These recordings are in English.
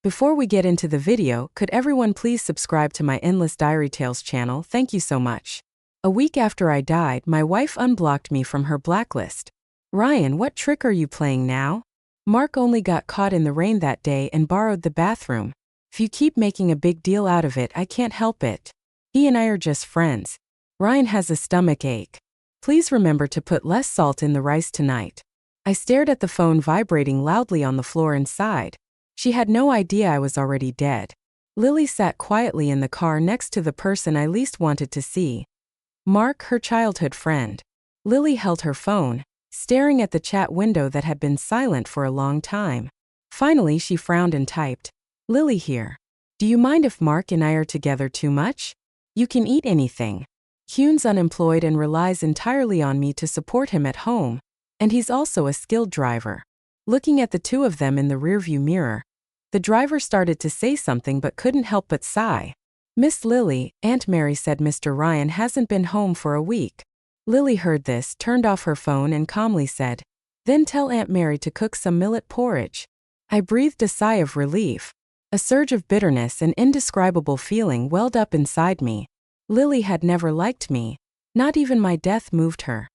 Before we get into the video, could everyone please subscribe to my Endless Diary Tales channel? Thank you so much. A week after I died, my wife unblocked me from her blacklist. Ryan, what trick are you playing now? Mark only got caught in the rain that day and borrowed the bathroom. If you keep making a big deal out of it, I can't help it. He and I are just friends. Ryan has a stomach ache. Please remember to put less salt in the rice tonight. I stared at the phone vibrating loudly on the floor and sighed. She had no idea I was already dead. Lily sat quietly in the car next to the person I least wanted to see. Mark, her childhood friend. Lily held her phone, staring at the chat window that had been silent for a long time. Finally, she frowned and typed, "Lily here. Do you mind if Mark and I are together too much? You can eat anything. Hugh's unemployed and relies entirely on me to support him at home, and he's also a skilled driver." Looking at the two of them in the rearview mirror, the driver started to say something but couldn't help but sigh. "Miss Lily, Aunt Mary said Mr. Ryan hasn't been home for a week." Lily heard this, turned off her phone and calmly said, "Then tell Aunt Mary to cook some millet porridge." I breathed a sigh of relief. A surge of bitterness and indescribable feeling welled up inside me. Lily had never liked me. Not even my death moved her.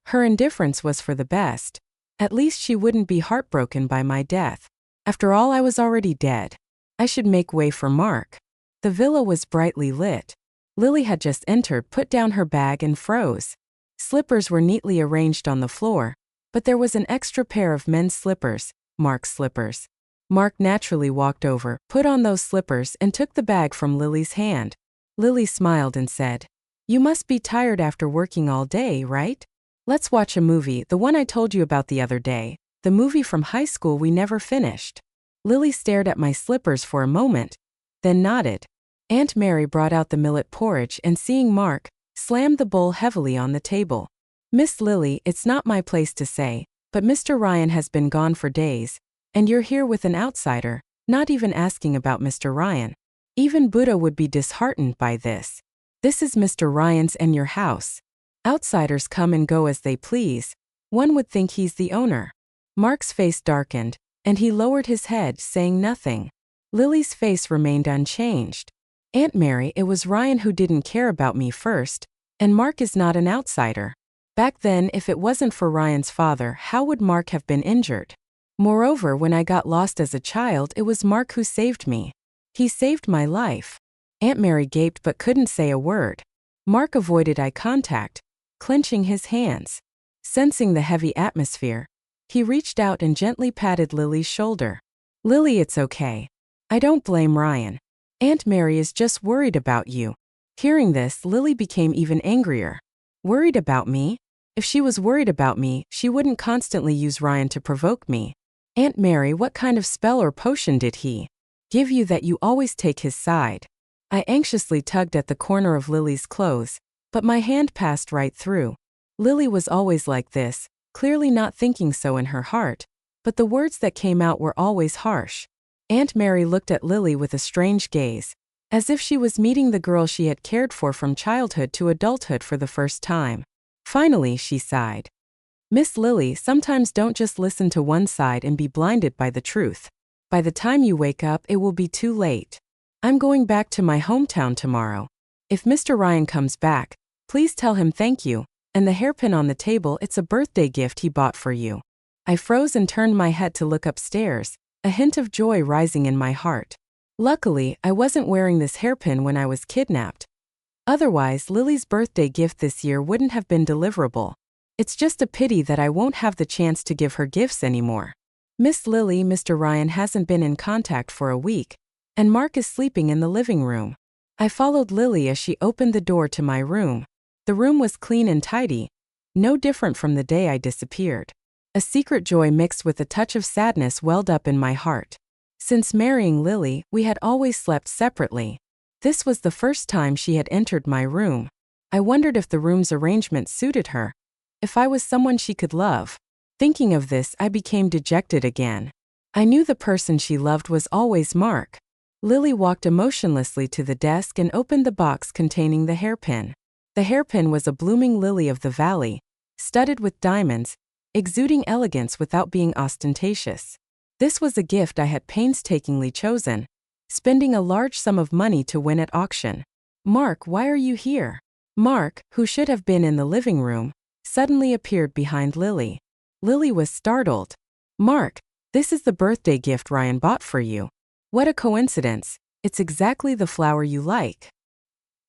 Her indifference was for the best. At least she wouldn't be heartbroken by my death. After all, I was already dead. I should make way for Mark. The villa was brightly lit. Lily had just entered, put down her bag and froze. Slippers were neatly arranged on the floor, but there was an extra pair of men's slippers, Mark's slippers. Mark naturally walked over, put on those slippers and took the bag from Lily's hand. Lily smiled and said, "You must be tired after working all day, right? Let's watch a movie, the one I told you about the other day, the movie from high school we never finished." Lily stared at my slippers for a moment, then nodded. Aunt Mary brought out the millet porridge and, seeing Mark, slammed the bowl heavily on the table. "Miss Lily, it's not my place to say, but Mr. Ryan has been gone for days, and you're here with an outsider, not even asking about Mr. Ryan. Even Buddha would be disheartened by this. This is Mr. Ryan's and your house. Outsiders come and go as they please. One would think he's the owner." Mark's face darkened, and he lowered his head, saying nothing. Lily's face remained unchanged. "Aunt Mary, it was Ryan who didn't care about me first, and Mark is not an outsider. Back then, if it wasn't for Ryan's father, how would Mark have been injured? Moreover, when I got lost as a child, it was Mark who saved me. He saved my life." Aunt Mary gaped but couldn't say a word. Mark avoided eye contact, clenching his hands. Sensing the heavy atmosphere, he reached out and gently patted Lily's shoulder. "Lily, it's okay. I don't blame Ryan. Aunt Mary is just worried about you." Hearing this, Lily became even angrier. Worried about me? If she was worried about me, she wouldn't constantly use Ryan to provoke me. "Aunt Mary, what kind of spell or potion did he give you that you always take his side?" I anxiously tugged at the corner of Lily's clothes, but my hand passed right through. Lily was always like this, clearly not thinking so in her heart, but the words that came out were always harsh. Aunt Mary looked at Lily with a strange gaze, as if she was meeting the girl she had cared for from childhood to adulthood for the first time. Finally, she sighed. "Miss Lily, sometimes don't just listen to one side and be blinded by the truth. By the time you wake up, it will be too late. I'm going back to my hometown tomorrow. If Mr. Ryan comes back, please tell him thank you, and the hairpin on the table, it's a birthday gift he bought for you." I froze and turned my head to look upstairs, a hint of joy rising in my heart. Luckily, I wasn't wearing this hairpin when I was kidnapped. Otherwise, Lily's birthday gift this year wouldn't have been deliverable. It's just a pity that I won't have the chance to give her gifts anymore. "Miss Lily, Mr. Ryan hasn't been in contact for a week, and Mark is sleeping in the living room." I followed Lily as she opened the door to my room. The room was clean and tidy, no different from the day I disappeared. A secret joy mixed with a touch of sadness welled up in my heart. Since marrying Lily, we had always slept separately. This was the first time she had entered my room. I wondered if the room's arrangement suited her, if I was someone she could love. Thinking of this, I became dejected again. I knew the person she loved was always Mark. Lily walked emotionlessly to the desk and opened the box containing the hairpin. The hairpin was a blooming lily of the valley, studded with diamonds, exuding elegance without being ostentatious. This was a gift I had painstakingly chosen, spending a large sum of money to win at auction. Mark, why are you here? Mark, who should have been in the living room, suddenly appeared behind Lily. Lily was startled. Mark, this is the birthday gift Ryan bought for you. What a coincidence, it's exactly the flower you like.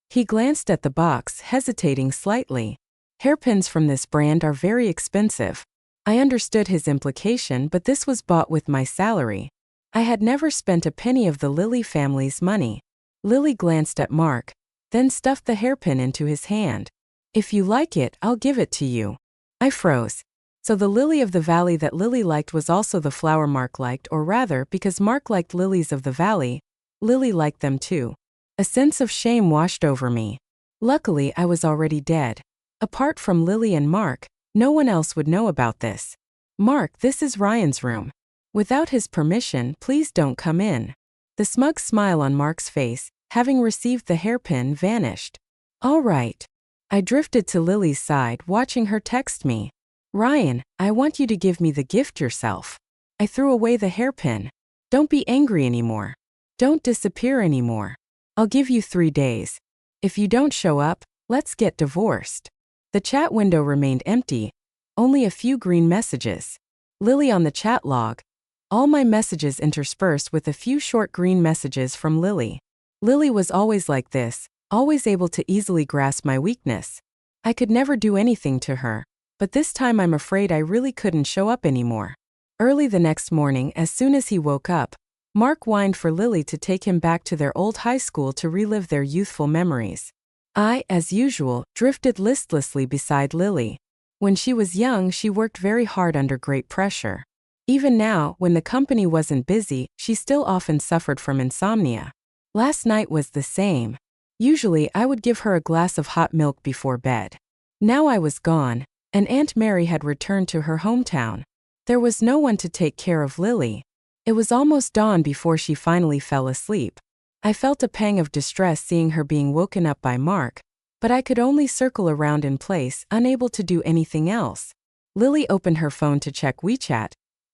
He glanced at the box, hesitating slightly. Hairpins from this brand are very expensive. I understood his implication, but this was bought with my salary. I had never spent a penny of the Lily family's money. Lily glanced at Mark, then stuffed the hairpin into his hand. If you like it, I'll give it to you. I froze. So the lily of the valley that Lily liked was also the flower Mark liked, or rather, because Mark liked lilies of the valley, Lily liked them too. A sense of shame washed over me. Luckily, I was already dead. Apart from Lily and Mark, no one else would know about this. Mark, this is Ryan's room. Without his permission, please don't come in. The smug smile on Mark's face, having received the hairpin, vanished. All right. I drifted to Lily's side, watching her text me. Ryan, I want you to give me the gift yourself. I threw away the hairpin. Don't be angry anymore. Don't disappear anymore. I'll give you 3 days. If you don't show up, let's get divorced. The chat window remained empty, only a few green messages. Lily on the chat log. All my messages interspersed with a few short green messages from Lily. Lily was always like this, always able to easily grasp my weakness. I could never do anything to her, but this time I'm afraid I really couldn't show up anymore. Early the next morning, as soon as he woke up, Mark whined for Lily to take him back to their old high school to relive their youthful memories. I, as usual, drifted listlessly beside Lily. When she was young, she worked very hard under great pressure. Even now, when the company wasn't busy, she still often suffered from insomnia. Last night was the same. Usually, I would give her a glass of hot milk before bed. Now I was gone, and Aunt Mary had returned to her hometown. There was no one to take care of Lily. It was almost dawn before she finally fell asleep. I felt a pang of distress seeing her being woken up by Mark, but I could only circle around in place, unable to do anything else. Lily opened her phone to check WeChat,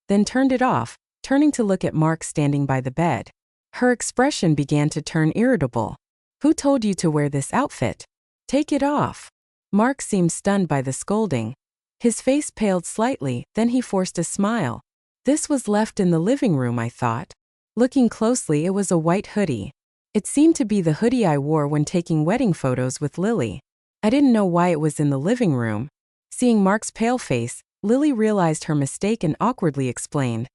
then turned it off, turning to look at Mark standing by the bed. Her expression began to turn irritable. Who told you to wear this outfit? Take it off. Mark seemed stunned by the scolding. His face paled slightly, then he forced a smile. This was left in the living room, I thought. Looking closely, it was a white hoodie. It seemed to be the hoodie I wore when taking wedding photos with Lily. I didn't know why it was in the living room. Seeing Mark's pale face, Lily realized her mistake and awkwardly explained,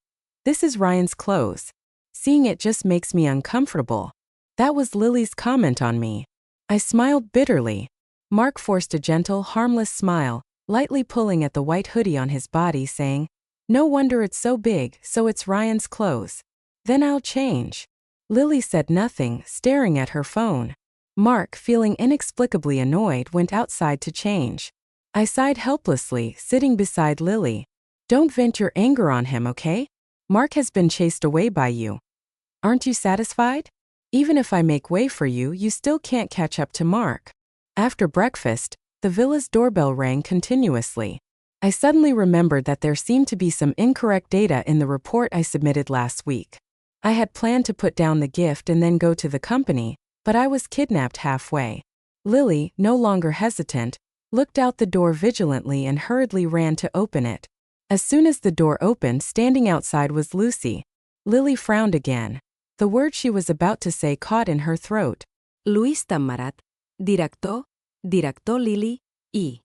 "This is Ryan's clothes. Seeing it just makes me uncomfortable." That was Lily's comment on me. I smiled bitterly. Mark forced a gentle, harmless smile, lightly pulling at the white hoodie on his body, saying, "No wonder it's so big, so it's Ryan's clothes. Then I'll change." Lily said nothing, staring at her phone. Mark, feeling inexplicably annoyed, went outside to change. I sighed helplessly, sitting beside Lily. Don't vent your anger on him, okay? Mark has been chased away by you. Aren't you satisfied? Even if I make way for you, you still can't catch up to Mark. After breakfast, the villa's doorbell rang continuously. I suddenly remembered that there seemed to be some incorrect data in the report I submitted last week. I had planned to put down the gift and then go to the company, but I was kidnapped halfway. Lily, no longer hesitant, looked out the door vigilantly and hurriedly ran to open it. As soon as the door opened, standing outside was Lucy. Lily frowned again. The word she was about to say caught in her throat. Luis Tamarat, director Lily, E.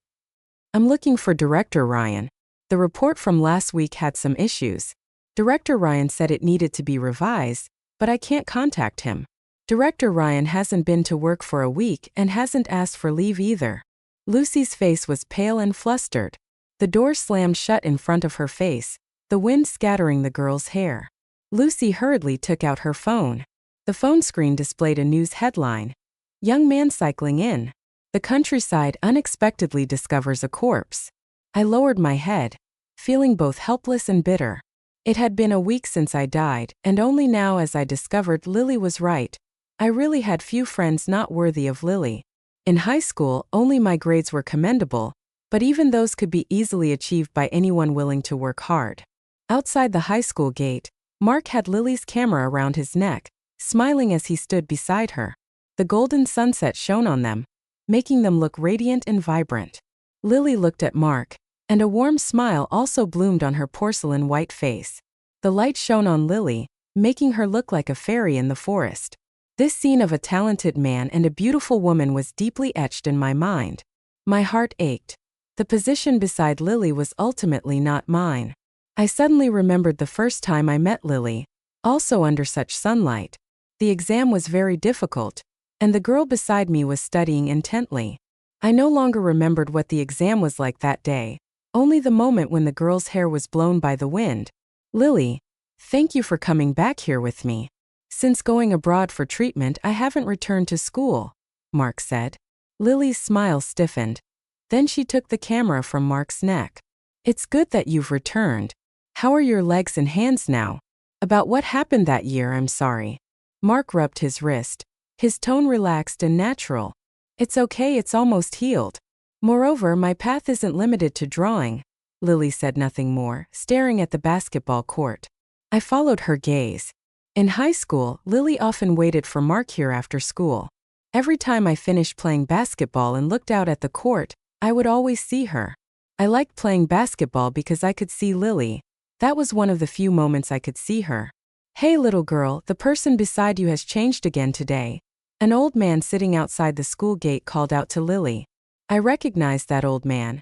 I'm looking for Director Ryan. The report from last week had some issues. Director Ryan said it needed to be revised, but I can't contact him. Director Ryan hasn't been to work for a week and hasn't asked for leave either. Lucy's face was pale and flustered. The door slammed shut in front of her face, the wind scattering the girl's hair. Lucy hurriedly took out her phone. The phone screen displayed a news headline. Young man cycling in. The countryside unexpectedly discovers a corpse. I lowered my head, feeling both helpless and bitter. It had been a week since I died, and only now as I discovered Lily was right. I really had few friends not worthy of Lily. In high school, only my grades were commendable, but even those could be easily achieved by anyone willing to work hard. Outside the high school gate, Mark had Lily's camera around his neck, smiling as he stood beside her. The golden sunset shone on them, making them look radiant and vibrant. Lily looked at Mark, and a warm smile also bloomed on her porcelain white face. The light shone on Lily, making her look like a fairy in the forest. This scene of a talented man and a beautiful woman was deeply etched in my mind. My heart ached. The position beside Lily was ultimately not mine. I suddenly remembered the first time I met Lily, also under such sunlight. The exam was very difficult, and the girl beside me was studying intently. I no longer remembered what the exam was like that day, only the moment when the girl's hair was blown by the wind. Lily, thank you for coming back here with me. Since going abroad for treatment, I haven't returned to school, Mark said. Lily's smile stiffened. Then she took the camera from Mark's neck. It's good that you've returned. How are your legs and hands now? About what happened that year, I'm sorry. Mark rubbed his wrist. His tone relaxed and natural. It's okay, it's almost healed. Moreover, my path isn't limited to drawing. Lily said nothing more, staring at the basketball court. I followed her gaze. In high school, Lily often waited for Mark here after school. Every time I finished playing basketball and looked out at the court, I would always see her. I liked playing basketball because I could see Lily. That was one of the few moments I could see her. Hey little girl, the person beside you has changed again today. An old man sitting outside the school gate called out to Lily. I recognized that old man.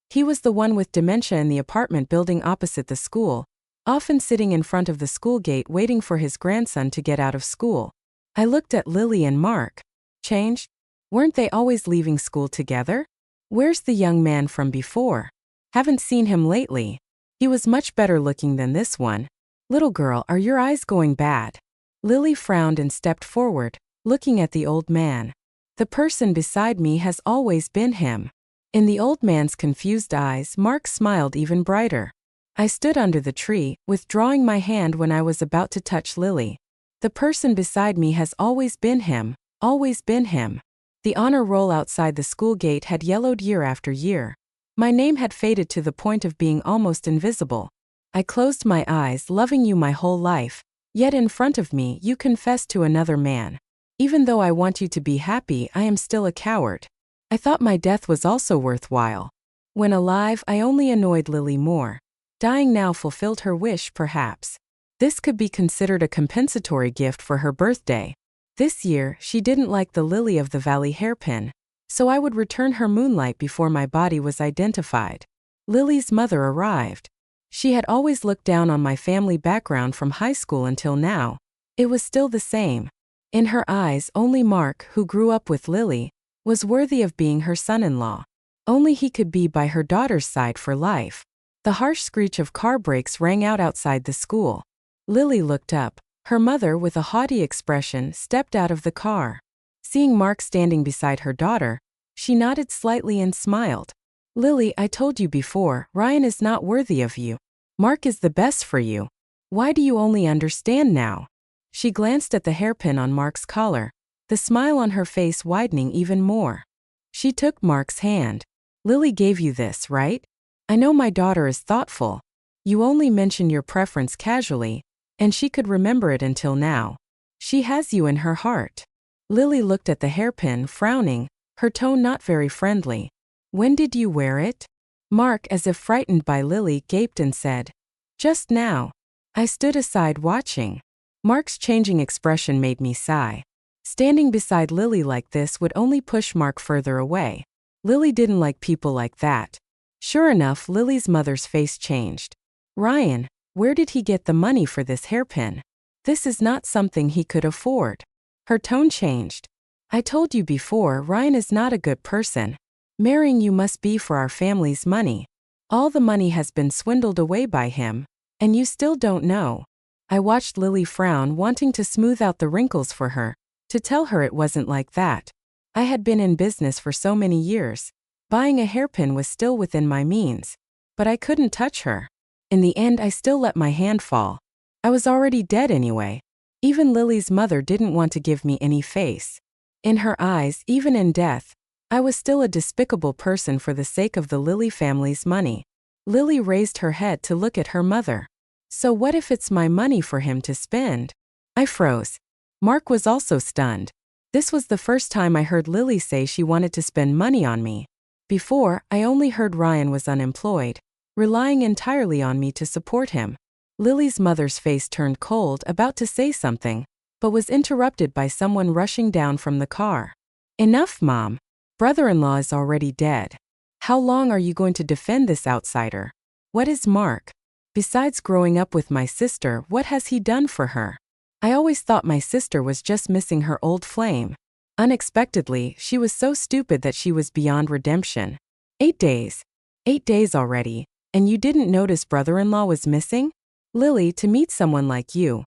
He was the one with dementia in the apartment building opposite the school, often sitting in front of the school gate waiting for his grandson to get out of school. I looked at Lily and Mark. Changed? Weren't they always leaving school together? Where's the young man from before? Haven't seen him lately. He was much better looking than this one. Little girl, are your eyes going bad? Lily frowned and stepped forward, looking at the old man. The person beside me has always been him. In the old man's confused eyes, Mark smiled even brighter. I stood under the tree, withdrawing my hand when I was about to touch Lily. The person beside me has always been him, always been him. The honor roll outside the school gate had yellowed year after year. My name had faded to the point of being almost invisible. I closed my eyes, loving you my whole life, yet in front of me you confessed to another man. Even though I want you to be happy, I am still a coward. I thought my death was also worthwhile. When alive, I only annoyed Lily more. Dying now fulfilled her wish, perhaps. This could be considered a compensatory gift for her birthday. This year, she didn't like the lily of the valley hairpin, so I would return her moonlight before my body was identified. Lily's mother arrived. She had always looked down on my family background from high school until now. It was still the same. In her eyes, only Mark, who grew up with Lily, was worthy of being her son-in-law. Only he could be by her daughter's side for life. The harsh screech of car brakes rang out outside the school. Lily looked up. Her mother, with a haughty expression, stepped out of the car. Seeing Mark standing beside her daughter, she nodded slightly and smiled. Lily, I told you before, Ryan is not worthy of you. Mark is the best for you. Why do you only understand now? She glanced at the hairpin on Mark's collar, the smile on her face widening even more. She took Mark's hand. Lily gave you this, right? I know my daughter is thoughtful. You only mention your preference casually, and she could remember it until now. She has you in her heart. Lily looked at the hairpin, frowning, her tone not very friendly. When did you wear it? Mark, as if frightened by Lily, gaped and said, just now. I stood aside watching. Mark's changing expression made me sigh. Standing beside Lily like this would only push Mark further away. Lily didn't like people like that. Sure enough, Lily's mother's face changed. Ryan, where did he get the money for this hairpin? This is not something he could afford. Her tone changed. I told you before, Ryan is not a good person. Marrying you must be for our family's money. All the money has been swindled away by him, and you still don't know. I watched Lily frown, wanting to smooth out the wrinkles for her, to tell her it wasn't like that. I had been in business for so many years. Buying a hairpin was still within my means, but I couldn't touch her. In the end, I still let my hand fall. I was already dead anyway. Even Lily's mother didn't want to give me any face. In her eyes, even in death, I was still a despicable person for the sake of the Lily family's money. Lily raised her head to look at her mother. So what if it's my money for him to spend? I froze. Mark was also stunned. This was the first time I heard Lily say she wanted to spend money on me. Before, I only heard Ryan was unemployed, relying entirely on me to support him. Lily's mother's face turned cold, about to say something, but was interrupted by someone rushing down from the car. Enough, Mom. Brother-in-law is already dead. How long are you going to defend this outsider? What is Mark? Besides growing up with my sister, what has he done for her? I always thought my sister was just missing her old flame. Unexpectedly, she was so stupid that she was beyond redemption. 8 days. 8 days already, and you didn't notice brother-in-law was missing? Lily, to meet someone like you.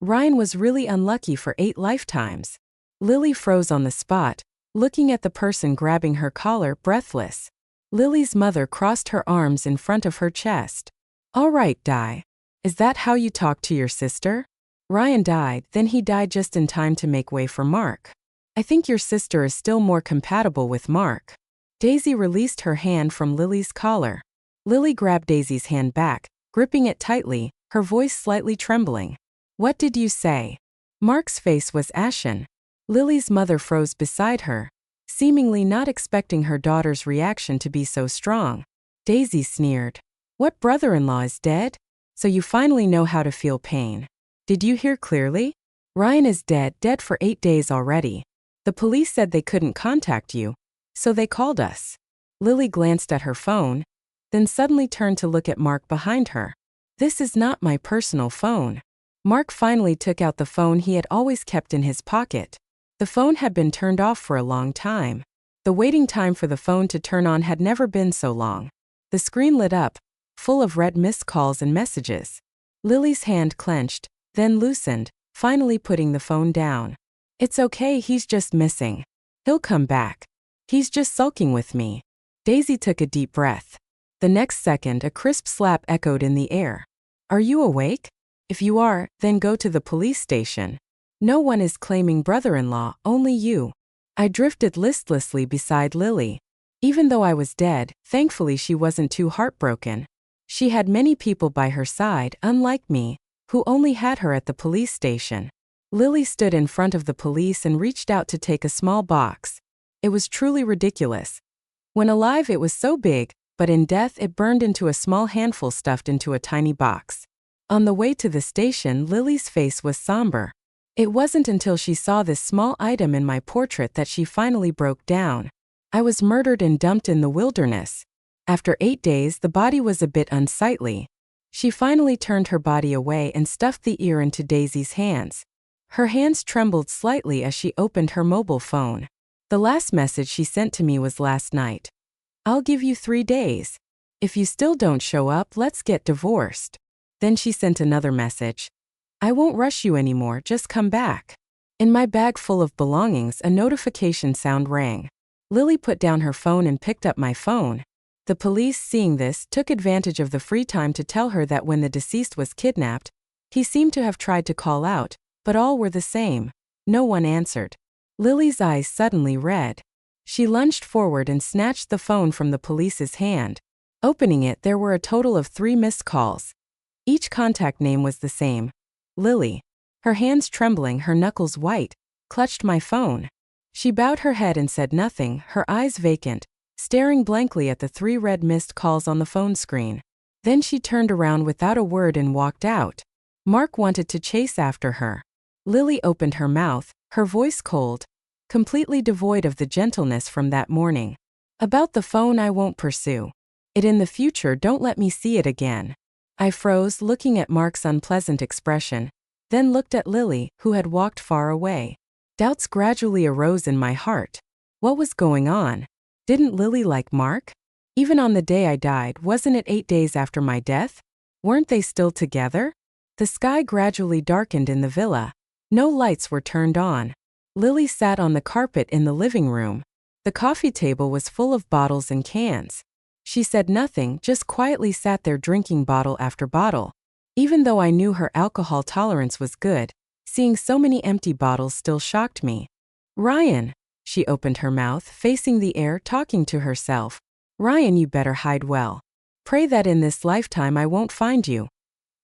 Ryan was really unlucky for 8 lifetimes. Lily froze on the spot, looking at the person grabbing her collar, breathless. Lily's mother crossed her arms in front of her chest. All right, Di. Is that how you talk to your sister? Ryan died, then he died just in time to make way for Mark. I think your sister is still more compatible with Mark. Daisy released her hand from Lily's collar. Lily grabbed Daisy's hand back, gripping it tightly, her voice slightly trembling. What did you say? Mark's face was ashen. Lily's mother froze beside her, seemingly not expecting her daughter's reaction to be so strong. Daisy sneered. What brother-in-law is dead? So you finally know how to feel pain. Did you hear clearly? Ryan is dead for 8 days already. The police said they couldn't contact you, so they called us. Lily glanced at her phone, then suddenly turned to look at Mark behind her. This is not my personal phone. Mark finally took out the phone he had always kept in his pocket. The phone had been turned off for a long time. The waiting time for the phone to turn on had never been so long. The screen lit up, full of red missed calls and messages. Lily's hand clenched, then loosened, finally putting the phone down. It's okay, he's just missing. He'll come back. He's just sulking with me. Daisy took a deep breath. The next second, a crisp slap echoed in the air. Are you awake? If you are, then go to the police station. No one is claiming brother-in-law, only you. I drifted listlessly beside Lily. Even though I was dead, thankfully she wasn't too heartbroken. She had many people by her side, unlike me, who only had her at the police station. Lily stood in front of the police and reached out to take a small box. It was truly ridiculous. When alive it was so big, but in death it burned into a small handful stuffed into a tiny box. On the way to the station, Lily's face was somber. It wasn't until she saw this small item in my portrait that she finally broke down. I was murdered and dumped in the wilderness. After 8 days, the body was a bit unsightly. She finally turned her body away and stuffed the ear into Daisy's hands. Her hands trembled slightly as she opened her mobile phone. The last message she sent to me was last night. I'll give you 3 days. If you still don't show up, let's get divorced. Then she sent another message. I won't rush you anymore, just come back. In my bag full of belongings, a notification sound rang. Lily put down her phone and picked up my phone. The police, seeing this, took advantage of the free time to tell her that when the deceased was kidnapped, he seemed to have tried to call out, but all were the same. No one answered. Lily's eyes suddenly red. She lunged forward and snatched the phone from the police's hand. Opening it, there were a total of 3 missed calls. Each contact name was the same. Lily. Her hands trembling, her knuckles white, clutched my phone. She bowed her head and said nothing, her eyes vacant, staring blankly at the 3 red missed calls on the phone screen. Then she turned around without a word and walked out. Mark wanted to chase after her. Lily opened her mouth, her voice cold, completely devoid of the gentleness from that morning. About the phone, I won't pursue it in the future, don't let me see it again. I froze, looking at Mark's unpleasant expression, then looked at Lily, who had walked far away. Doubts gradually arose in my heart. What was going on? Didn't Lily like Mark? Even on the day I died, wasn't it 8 days after my death? Weren't they still together? The sky gradually darkened in the villa. No lights were turned on. Lily sat on the carpet in the living room. The coffee table was full of bottles and cans. She said nothing, just quietly sat there drinking bottle after bottle. Even though I knew her alcohol tolerance was good, seeing so many empty bottles still shocked me. Ryan. She opened her mouth, facing the air, talking to herself. Ryan, you better hide well. Pray that in this lifetime I won't find you.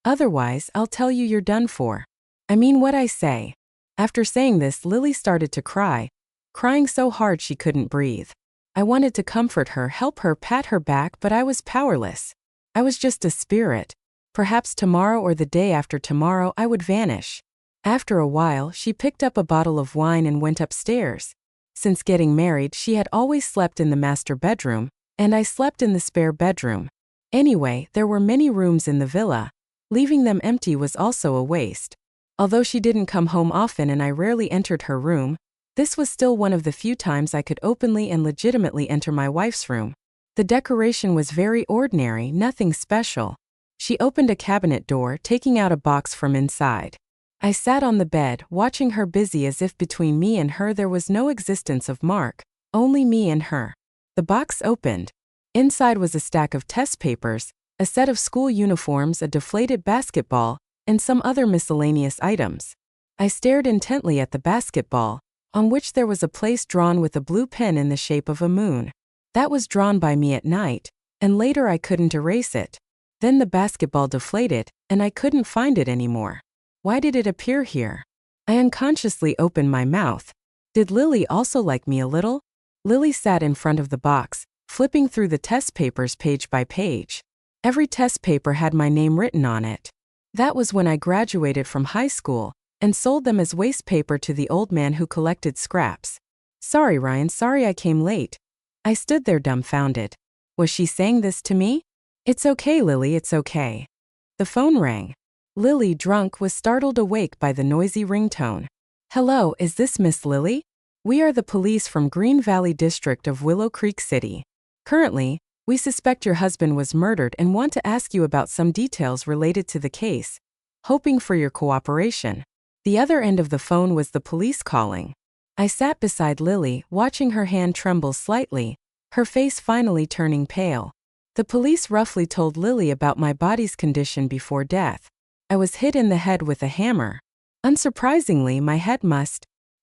Otherwise, I'll tell you you're done for. I mean what I say." After saying this, Lily started to cry, crying so hard she couldn't breathe. I wanted to comfort her, help her, pat her back, but I was powerless. I was just a spirit. Perhaps tomorrow or the day after tomorrow I would vanish. After a while, she picked up a bottle of wine and went upstairs. Since getting married, she had always slept in the master bedroom, and I slept in the spare bedroom. Anyway, there were many rooms in the villa. Leaving them empty was also a waste. Although she didn't come home often and I rarely entered her room, this was still one of the few times I could openly and legitimately enter my wife's room. The decoration was very ordinary, nothing special. She opened a cabinet door, taking out a box from inside. I sat on the bed, watching her, busy as if between me and her there was no existence of Mark, only me and her. The box opened. Inside was a stack of test papers, a set of school uniforms, a deflated basketball, and some other miscellaneous items. I stared intently at the basketball, on which there was a place drawn with a blue pen in the shape of a moon. That was drawn by me at night, and later I couldn't erase it. Then the basketball deflated, and I couldn't find it anymore. Why did it appear here? I unconsciously opened my mouth. Did Lily also like me a little? Lily sat in front of the box, flipping through the test papers page by page. Every test paper had my name written on it. That was when I graduated from high school, and sold them as waste paper to the old man who collected scraps. "Sorry, Ryan, sorry I came late." I stood there dumbfounded. Was she saying this to me? "It's okay, Lily, it's okay." The phone rang. Lily, drunk, was startled awake by the noisy ringtone. "Hello, is this Miss Lily? We are the police from Green Valley District of Willow Creek City. Currently, we suspect your husband was murdered and want to ask you about some details related to the case, hoping for your cooperation." The other end of the phone was the police calling. I sat beside Lily, watching her hand tremble slightly, her face finally turning pale. The police roughly told Lily about my body's condition before death. I was hit in the head with a hammer. Unsurprisingly, my head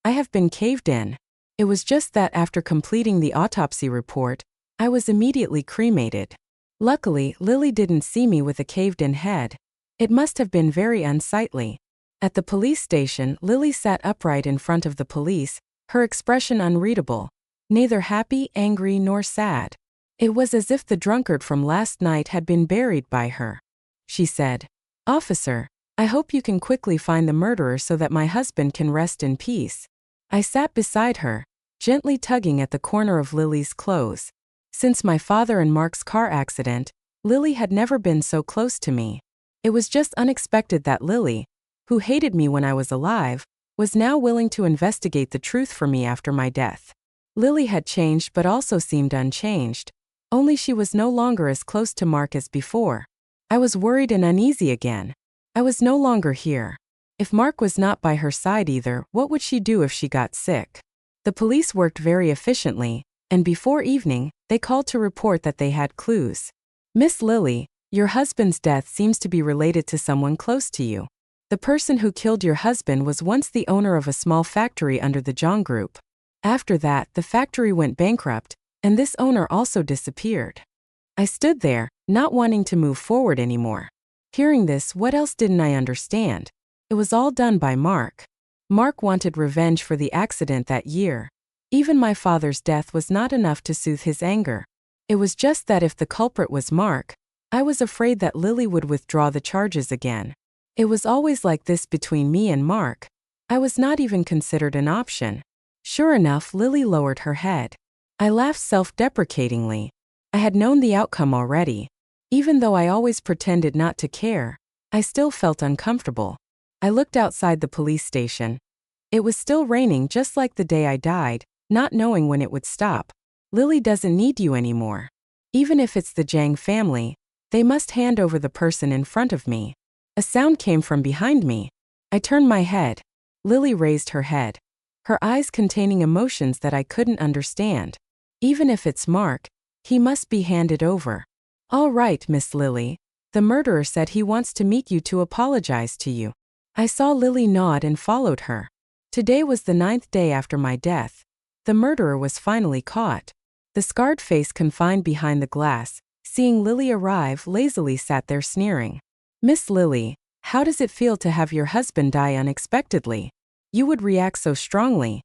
I have been caved in. It was just that after completing the autopsy report, I was immediately cremated. Luckily, Lily didn't see me with a caved-in head. It must have been very unsightly. At the police station, Lily sat upright in front of the police, her expression unreadable, neither happy, angry, nor sad. It was as if the drunkard from last night had been buried by her. She said, "Officer, I hope you can quickly find the murderer so that my husband can rest in peace." I sat beside her, gently tugging at the corner of Lily's clothes. Since my father and Mark's car accident, Lily had never been so close to me. It was just unexpected that Lily, who hated me when I was alive, was now willing to investigate the truth for me after my death. Lily had changed but also seemed unchanged, only she was no longer as close to Mark as before. I was worried and uneasy again. I was no longer here. If Mark was not by her side either, what would she do if she got sick? The police worked very efficiently, and before evening, they called to report that they had clues. "Miss Lily, your husband's death seems to be related to someone close to you. The person who killed your husband was once the owner of a small factory under the John Group. After that, the factory went bankrupt, and this owner also disappeared." I stood there, not wanting to move forward anymore. Hearing this, what else didn't I understand? It was all done by Mark. Mark wanted revenge for the accident that year. Even my father's death was not enough to soothe his anger. It was just that if the culprit was Mark, I was afraid that Lily would withdraw the charges again. It was always like this between me and Mark. I was not even considered an option. Sure enough, Lily lowered her head. I laughed self-deprecatingly. I had known the outcome already. Even though I always pretended not to care, I still felt uncomfortable. I looked outside the police station. It was still raining just like the day I died, not knowing when it would stop. Lily doesn't need you anymore. Even if it's the Jang family, they must hand over the person in front of me. A sound came from behind me. I turned my head. Lily raised her head, her eyes containing emotions that I couldn't understand. Even if it's Mark, he must be handed over. "All right, Miss Lily. The murderer said he wants to meet you to apologize to you." I saw Lily nod and followed her. Today was the 9th day after my death. The murderer was finally caught. The scarred face confined behind the glass, seeing Lily arrive, lazily sat there sneering. Miss Lily, how does it feel to have your husband die unexpectedly? You would react so strongly.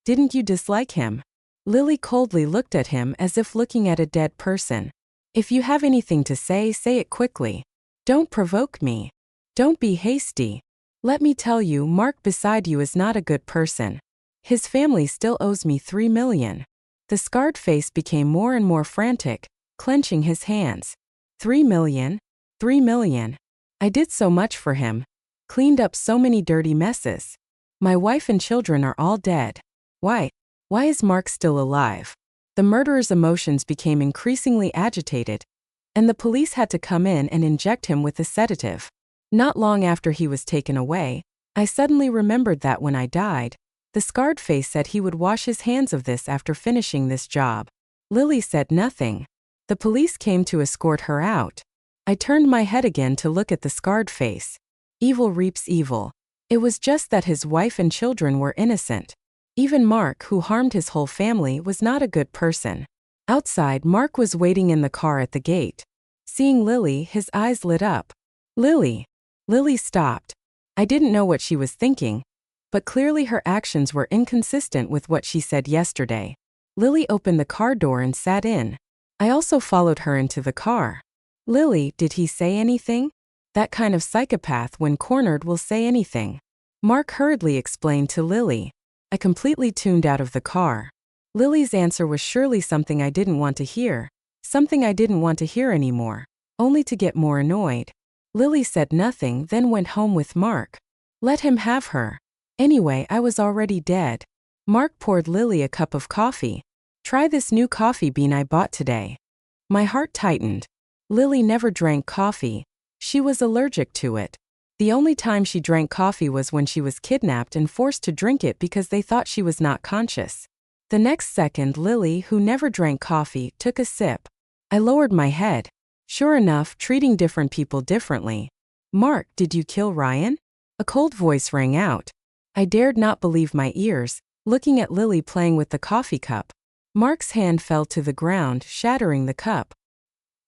Didn't you dislike him? Lily coldly looked at him as if looking at a dead person. If you have anything to say it quickly. Don't provoke me. Don't be hasty. Let me tell you, Mark beside you is not a good person. His family still owes me $3 million. The scarred face became more and more frantic, clenching his hands. $3 million? $3 million. I did so much for him. Cleaned up so many dirty messes. My wife and children are all dead. Why is Mark still alive? The murderer's emotions became increasingly agitated, and the police had to come in and inject him with a sedative. Not long after he was taken away, I suddenly remembered that when I died, the scarred face said he would wash his hands of this after finishing this job. Lily said nothing. The police came to escort her out. I turned my head again to look at the scarred face. Evil reaps evil. It was just that his wife and children were innocent. Even Mark, who harmed his whole family, was not a good person. Outside, Mark was waiting in the car at the gate. Seeing Lily, his eyes lit up. Lily. Lily stopped. I didn't know what she was thinking, but clearly her actions were inconsistent with what she said yesterday. Lily opened the car door and sat in. I also followed her into the car. Lily, did he say anything? That kind of psychopath, when cornered, will say anything. Mark hurriedly explained to Lily. I completely tuned out of the car. Lily's answer was surely something I didn't want to hear. Something I didn't want to hear anymore, only to get more annoyed. Lily said nothing, then went home with Mark. Let him have her. Anyway, I was already dead. Mark poured Lily a cup of coffee. Try this new coffee bean I bought today. My heart tightened. Lily never drank coffee. She was allergic to it. The only time she drank coffee was when she was kidnapped and forced to drink it because they thought she was not conscious. The next second, Lily, who never drank coffee, took a sip. I lowered my head. Sure enough, treating different people differently. Mark, did you kill Ryan? A cold voice rang out. I dared not believe my ears, looking at Lily playing with the coffee cup. Mark's hand fell to the ground, shattering the cup.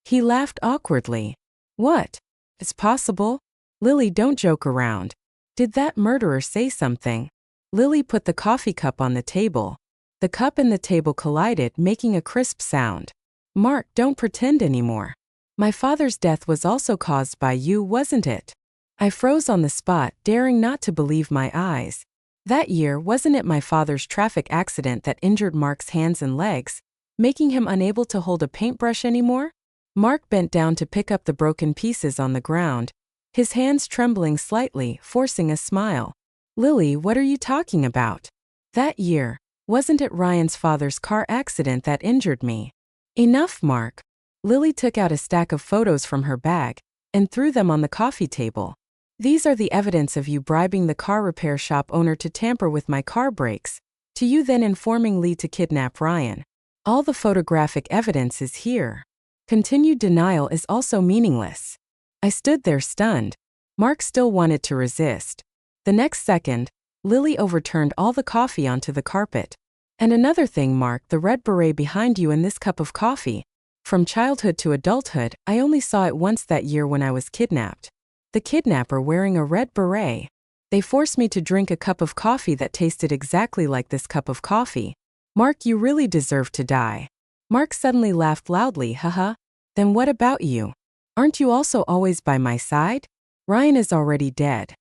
He laughed awkwardly. What? It's possible? Lily, don't joke around. Did that murderer say something? Lily put the coffee cup on the table. The cup and the table collided, making a crisp sound. Mark, don't pretend anymore. My father's death was also caused by you, wasn't it? I froze on the spot, daring not to believe my eyes. That year, wasn't it my father's traffic accident that injured Mark's hands and legs, making him unable to hold a paintbrush anymore? Mark bent down to pick up the broken pieces on the ground, his hands trembling slightly, forcing a smile. Lily, what are you talking about? That year, wasn't it Ryan's father's car accident that injured me? Enough, Mark. Lily took out a stack of photos from her bag and threw them on the coffee table. These are the evidence of you bribing the car repair shop owner to tamper with my car brakes, to you then informing Lee to kidnap Ryan. All the photographic evidence is here. Continued denial is also meaningless. I stood there stunned. Mark still wanted to resist. The next second, Lily overturned all the coffee onto the carpet. And another thing, Mark, the red beret behind you in this cup of coffee. From childhood to adulthood, I only saw it once that year when I was kidnapped. The kidnapper wearing a red beret. They forced me to drink a cup of coffee that tasted exactly like this cup of coffee. Mark, you really deserve to die. Mark suddenly laughed loudly, haha. Then what about you? Aren't you also always by my side? Ryan is already dead.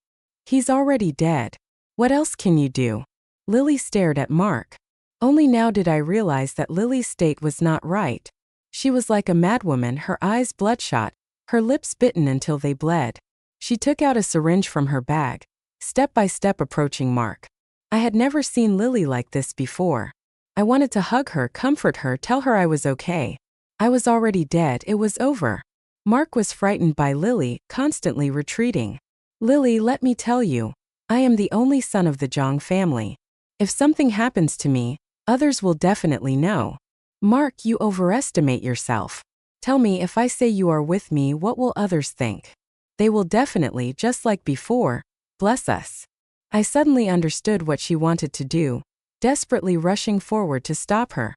He's already dead. What else can you do? Lily stared at Mark. Only now did I realize that Lily's state was not right. She was like a madwoman, her eyes bloodshot, her lips bitten until they bled. She took out a syringe from her bag, step by step approaching Mark. I had never seen Lily like this before. I wanted to hug her, comfort her, tell her I was okay. I was already dead, it was over. Mark was frightened by Lily, constantly retreating. Lily, let me tell you, I am the only son of the Zhang family. If something happens to me, others will definitely know. Mark, you overestimate yourself. Tell me, if I say you are with me, what will others think? They will definitely, just like before, bless us. I suddenly understood what she wanted to do, desperately rushing forward to stop her.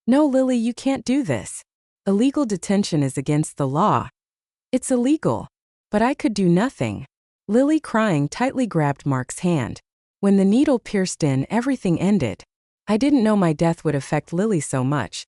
No, Lily, you can't do this. Illegal detention is against the law. It's illegal. But I could do nothing. Lily, crying, tightly grabbed Mark's hand. When the needle pierced in, everything ended. I didn't know my death would affect Lily so much.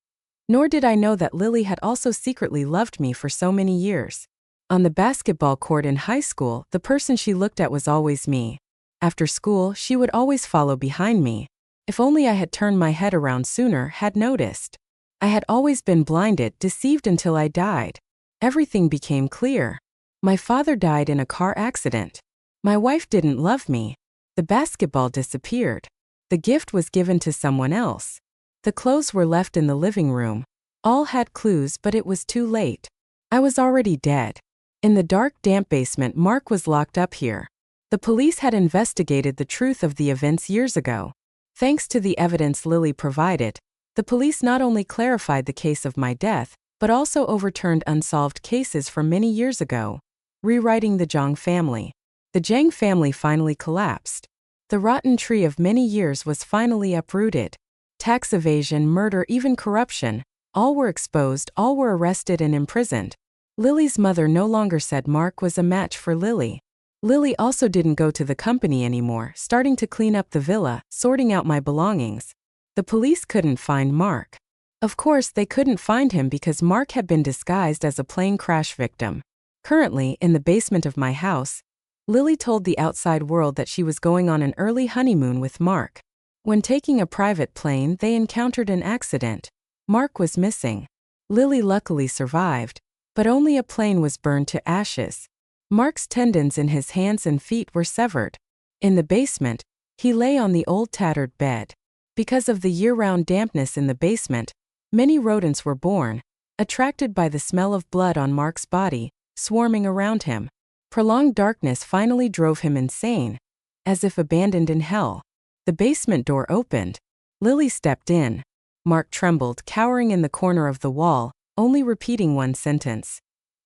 Nor did I know that Lily had also secretly loved me for so many years. On the basketball court in high school, the person she looked at was always me. After school, she would always follow behind me. If only I had turned my head around sooner, had noticed. I had always been blinded, deceived until I died. Everything became clear. My father died in a car accident. My wife didn't love me. The basketball disappeared. The gift was given to someone else. The clothes were left in the living room. All had clues, but it was too late. I was already dead. In the dark, damp basement, Mark was locked up here. The police had investigated the truth of the events years ago. Thanks to the evidence Lily provided, the police not only clarified the case of my death, but also overturned unsolved cases from many years ago, rewriting the Zhang family. The Zhang family finally collapsed. The rotten tree of many years was finally uprooted. Tax evasion, murder, even corruption, all were exposed, all were arrested and imprisoned. Lily's mother no longer said Mark was a match for Lily. Lily also didn't go to the company anymore, starting to clean up the villa, sorting out my belongings. The police couldn't find Mark. Of course, they couldn't find him because Mark had been disguised as a plane crash victim. Currently, in the basement of my house, Lily told the outside world that she was going on an early honeymoon with Mark. When taking a private plane, they encountered an accident. Mark was missing. Lily luckily survived, but only a plane was burned to ashes. Mark's tendons in his hands and feet were severed. In the basement, he lay on the old tattered bed. Because of the year-round dampness in the basement, many rodents were born, attracted by the smell of blood on Mark's body, swarming around him. Prolonged darkness finally drove him insane. As if abandoned in hell, the basement door opened. Lily stepped in. Mark trembled, cowering in the corner of the wall, only repeating one sentence.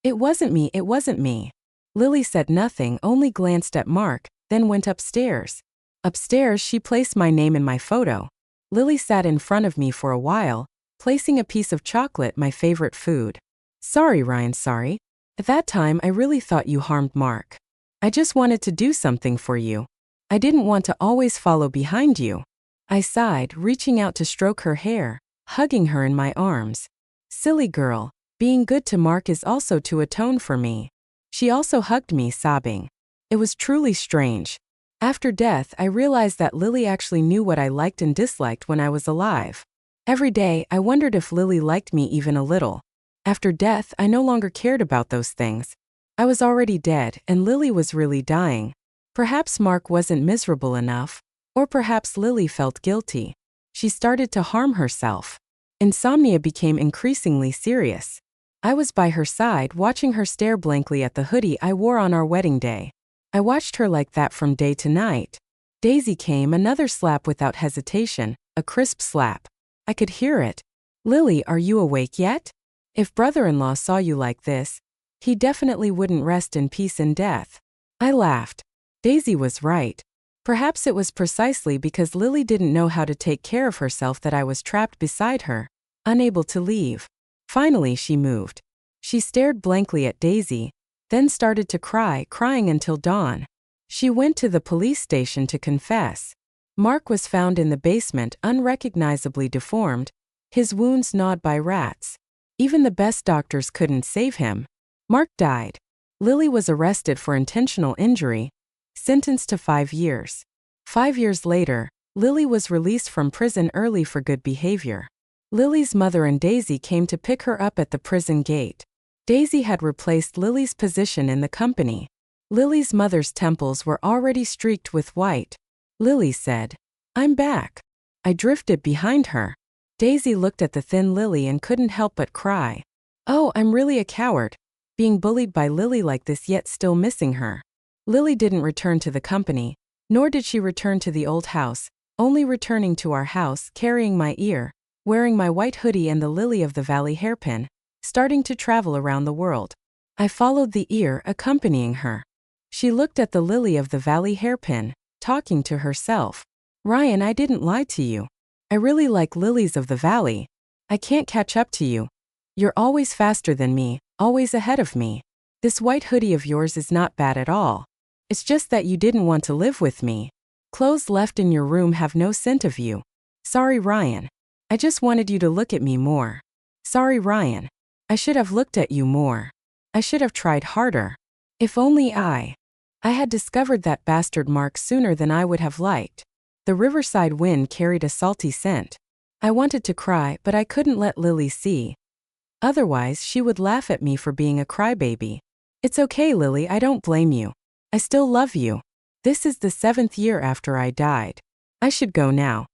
"It wasn't me, it wasn't me." Lily said nothing, only glanced at Mark, then went upstairs. Upstairs, she placed my name in my photo. Lily sat in front of me for a while, placing a piece of chocolate, my favorite food. "Sorry, Ryan, sorry. At that time, I really thought you harmed Mark. I just wanted to do something for you. I didn't want to always follow behind you." I sighed, reaching out to stroke her hair, hugging her in my arms. "Silly girl, being good to Mark is also to atone for me." She also hugged me, sobbing. It was truly strange. After death, I realized that Lily actually knew what I liked and disliked when I was alive. Every day, I wondered if Lily liked me even a little. After death, I no longer cared about those things. I was already dead, and Lily was really dying. Perhaps Mark wasn't miserable enough, or perhaps Lily felt guilty. She started to harm herself. Insomnia became increasingly serious. I was by her side, watching her stare blankly at the hoodie I wore on our wedding day. I watched her like that from day to night. Daisy came, another slap without hesitation, a crisp slap. I could hear it. "Lily, are you awake yet? If brother-in-law saw you like this, he definitely wouldn't rest in peace in death." I laughed. Daisy was right. Perhaps it was precisely because Lily didn't know how to take care of herself that I was trapped beside her, unable to leave. Finally, she moved. She stared blankly at Daisy, then started to cry, crying until dawn. She went to the police station to confess. Mark was found in the basement, unrecognizably deformed, his wounds gnawed by rats. Even the best doctors couldn't save him. Mark died. Lily was arrested for intentional injury, sentenced to 5 years. 5 years later, Lily was released from prison early for good behavior. Lily's mother and Daisy came to pick her up at the prison gate. Daisy had replaced Lily's position in the company. Lily's mother's temples were already streaked with white. Lily said, "I'm back." I drifted behind her. Daisy looked at the thin Lily and couldn't help but cry. "Oh, I'm really a coward, being bullied by Lily like this yet still missing her." Lily didn't return to the company, nor did she return to the old house, only returning to our house, carrying my ear, wearing my white hoodie and the Lily of the Valley hairpin, starting to travel around the world. I followed the ear, accompanying her. She looked at the Lily of the Valley hairpin, talking to herself. "Ryan, I didn't lie to you. I really like lilies of the valley. I can't catch up to you. You're always faster than me, always ahead of me. This white hoodie of yours is not bad at all. It's just that you didn't want to live with me. Clothes left in your room have no scent of you. Sorry, Ryan. I just wanted you to look at me more. Sorry, Ryan. I should have looked at you more. I should have tried harder. If only I had discovered that bastard Mark sooner than I would have liked. The riverside wind carried a salty scent. I wanted to cry, but I couldn't let Lily see. Otherwise, she would laugh at me for being a crybaby. It's okay, Lily, I don't blame you. I still love you. This is the 7th year after I died. I should go now.